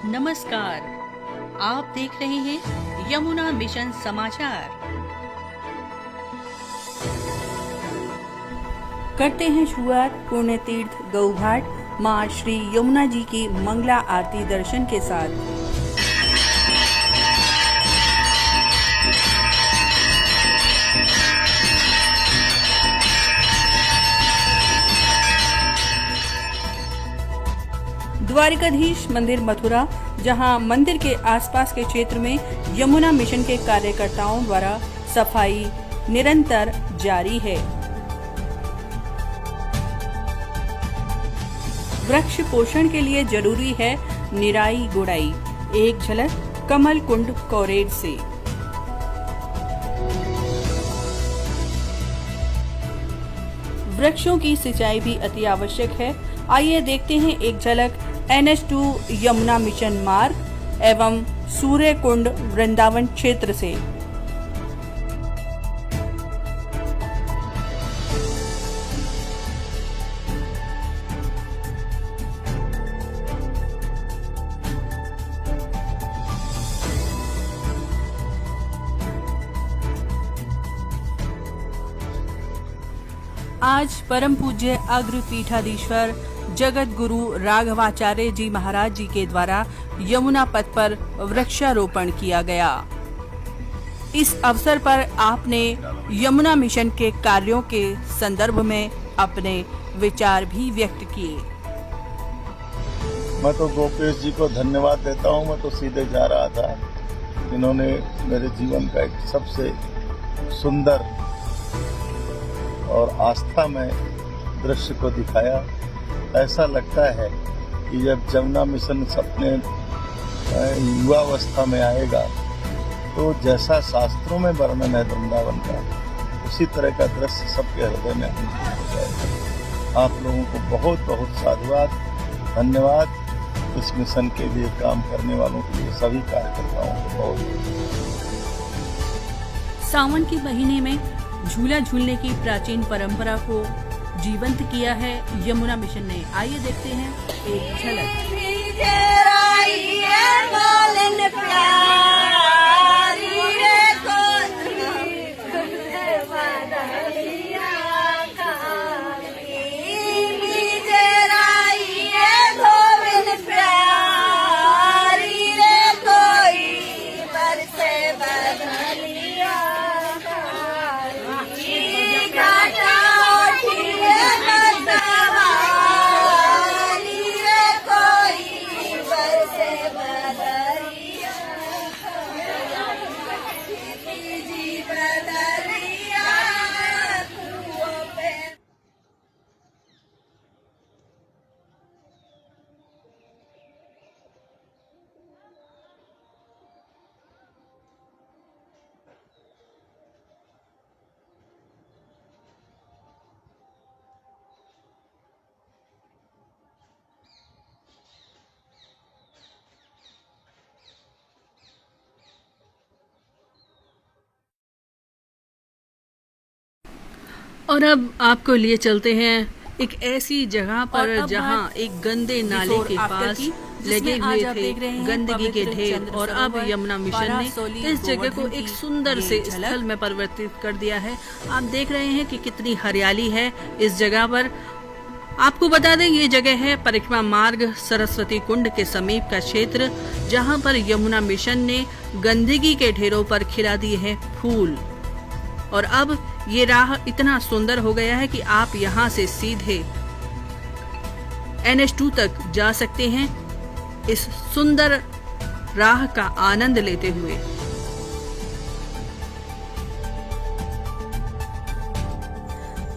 नमस्कार, आप देख रहे हैं यमुना मिशन समाचार। करते हैं शुरुआत पुण्य तीर्थ गौ घाट मां श्री यमुना जी की मंगला आरती दर्शन के साथ। द्वारिकाधीश मंदिर मथुरा, जहां मंदिर के आसपास के क्षेत्र में यमुना मिशन के कार्यकर्ताओं द्वारा सफाई निरंतर जारी है। वृक्ष पोषण के लिए जरूरी है निराई गुड़ाई। एक झलक कमल कुंड कॉरेड से। वृक्षों की सिंचाई भी अति आवश्यक है। आइए देखते हैं एक झलक NH2 यमुना मिशन मार्ग एवं सूर्य कुंड वृंदावन क्षेत्र से। आज परम पूज्य अग्र पीठाधीश्वर जगत गुरु राघवाचार्य जी महाराज जी के द्वारा यमुना पथ पर वृक्षारोपण किया गया। इस अवसर पर आपने यमुना मिशन के कार्यों के संदर्भ में अपने विचार भी व्यक्त किए। मैं तो गोपेश जी को धन्यवाद देता हूँ। मैं तो सीधे जा रहा था, इन्होंने मेरे जीवन का एक सबसे सुंदर और आस्था में दृश्य को दिखाया। ऐसा लगता है कि जब यमुना मिशन अपने युवावस्था में आएगा तो जैसा शास्त्रों में वर्णन है वृंदावन का, उसी तरह का दृश्य सबके हृदय में हो जाएगा। आप लोगों को बहुत बहुत साधुवाद, धन्यवाद। इस मिशन के लिए काम करने वालों के लिए, सभी कार्यकर्ताओं को बहुत। सावन के महीने में झूला झूलने की प्राचीन परंपरा को जीवंत किया है यमुना मिशन ने। आइए देखते हैं एक झलक। और अब आपको लिए चलते हैं एक ऐसी जगह पर जहां एक गंदे नाले के पास लगे हुए थे गंदगी के ढेर, और अब यमुना मिशन ने इस जगह को एक सुंदर से स्थल में परिवर्तित कर दिया है। आप देख रहे हैं कि कितनी हरियाली है इस जगह पर। आपको बता दें, ये जगह है परिक्रमा मार्ग सरस्वती कुंड के समीप का क्षेत्र, जहां पर यमुना मिशन ने गंदगी के ढेरों पर खिला दिए हैं फूल। और अब ये राह इतना सुंदर हो गया है कि आप यहाँ से सीधे NH2 तक जा सकते हैं इस सुंदर राह का आनंद लेते हुए।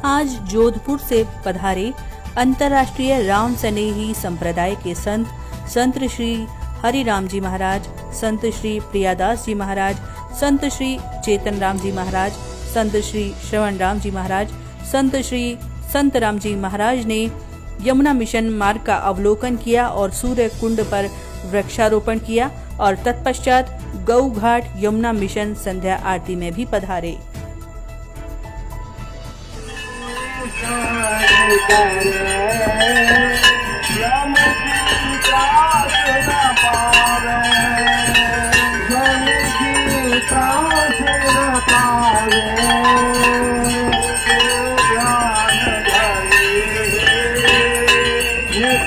आज जोधपुर से पधारे अंतर्राष्ट्रीय राम स्नेही संप्रदाय के संत श्री हरिराम जी महाराज, संत श्री प्रियादास जी महाराज, संत श्री चेतन राम जी महाराज, संत श्री श्रवण राम जी महाराज, संत श्री संत राम जी महाराज ने यमुना मिशन मार्ग का अवलोकन किया और सूर्य कुंड पर वृक्षारोपण किया और तत्पश्चात गौ घाट यमुना मिशन संध्या आरती में भी पधारे। राम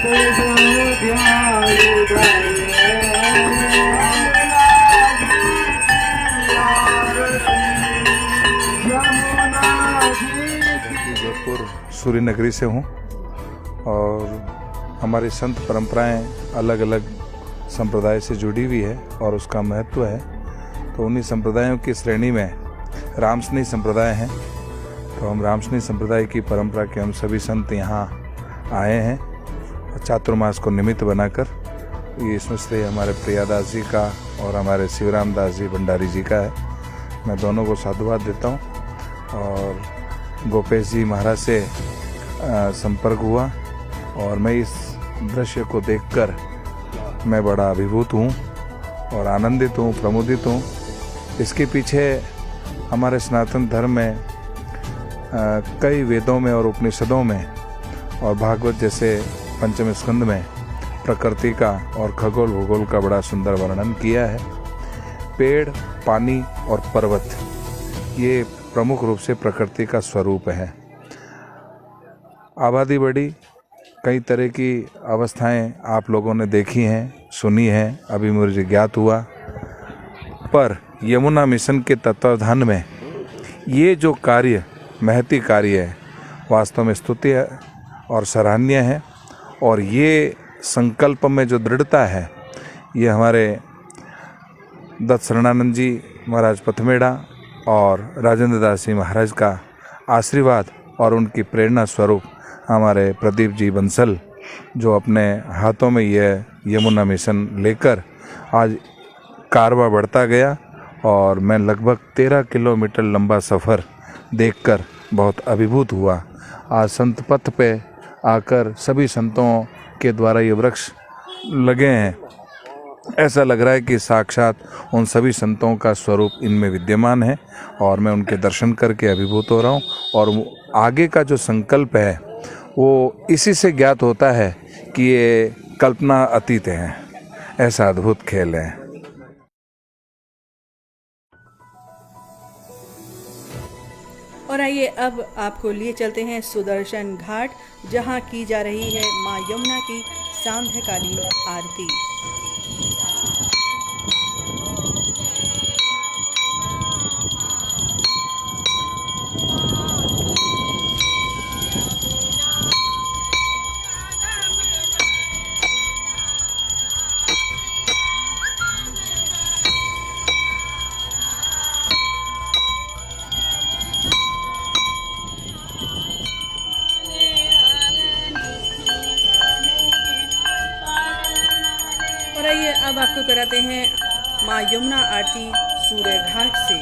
जोधपुर सूर्य नगरी से हूँ और हमारी संत परंपराएं अलग अलग संप्रदाय से जुड़ी हुई है और उसका महत्व है। तो उन्हीं संप्रदायों की श्रेणी में रामसनेही संप्रदाय हैं। तो हम रामसनेही संप्रदाय की परंपरा के हम सभी संत यहाँ आए हैं चातुर्मास को निमित्त बनाकर। ये इसमें से हमारे प्रियादास जी का और हमारे शिवराम दास जी भंडारी जी का है। मैं दोनों को साधुवाद देता हूँ। और गोपेश जी महाराज से संपर्क हुआ और मैं इस दृश्य को देखकर मैं बड़ा अभिभूत हूँ और आनंदित हूँ, प्रमुदित हूँ। इसके पीछे हमारे सनातन धर्म में कई वेदों में और उपनिषदों में और भागवत जैसे पंचम स्कंद में प्रकृति का और खगोल भूगोल का बड़ा सुंदर वर्णन किया है। पेड़, पानी और पर्वत ये प्रमुख रूप से प्रकृति का स्वरूप है। आबादी बढ़ी, कई तरह की अवस्थाएं आप लोगों ने देखी हैं, सुनी हैं, अभी मुझे ज्ञात हुआ। पर यमुना मिशन के तत्वावधान में ये जो कार्य, महती कार्य है, वास्तव में स्तुत्य और सराहनीय है। और ये संकल्प में जो दृढ़ता है, ये हमारे दत्त शरणानंद जी महाराज पथमेड़ा और राजेंद्र दास जी महाराज का आशीर्वाद और उनकी प्रेरणा स्वरूप हमारे प्रदीप जी बंसल जो अपने हाथों में यह यमुना मिशन लेकर आज कारवां बढ़ता गया। और मैं लगभग 13 किलोमीटर लंबा सफ़र देखकर बहुत अभिभूत हुआ। आज संत पथ पे आकर सभी संतों के द्वारा ये वृक्ष लगे हैं। ऐसा लग रहा है कि साक्षात उन सभी संतों का स्वरूप इनमें विद्यमान है और मैं उनके दर्शन करके अभिभूत हो रहा हूँ। और आगे का जो संकल्प है वो इसी से ज्ञात होता है कि ये कल्पना अतीत है। ऐसा अद्भुत खेल है। और आइए अब आपको लिए चलते हैं सुदर्शन घाट, जहां की जा रही है मां यमुना की सांध्यकालीन आरती। आइए अब आपको कराते हैं मां यमुना आरती सूर्य घाट से।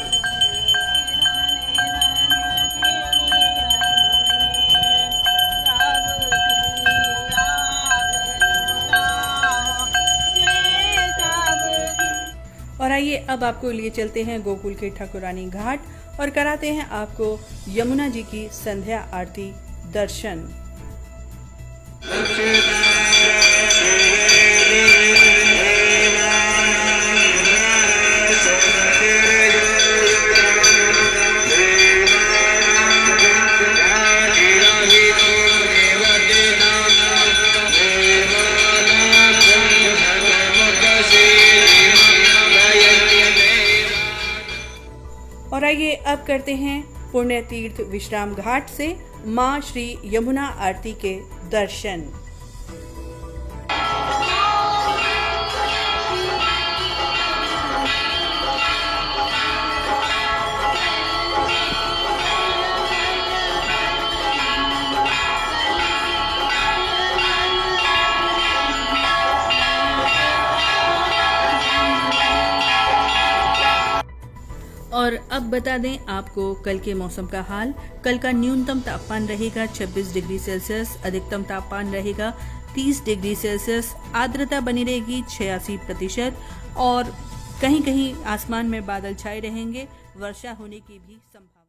और आइए अब आपको लिए चलते हैं गोकुल के ठाकुरानी घाट और कराते हैं आपको यमुना जी की संध्या आरती दर्शन। और आइए अब करते हैं पुण्य तीर्थ विश्राम घाट से मां श्री यमुना आरती के दर्शन। और अब बता दें आपको कल के मौसम का हाल। कल का न्यूनतम तापमान रहेगा 26 डिग्री सेल्सियस, अधिकतम तापमान रहेगा 30 डिग्री सेल्सियस, आर्द्रता बनी रहेगी 86% और कहीं कहीं आसमान में बादल छाए रहेंगे, वर्षा होने की भी संभावना।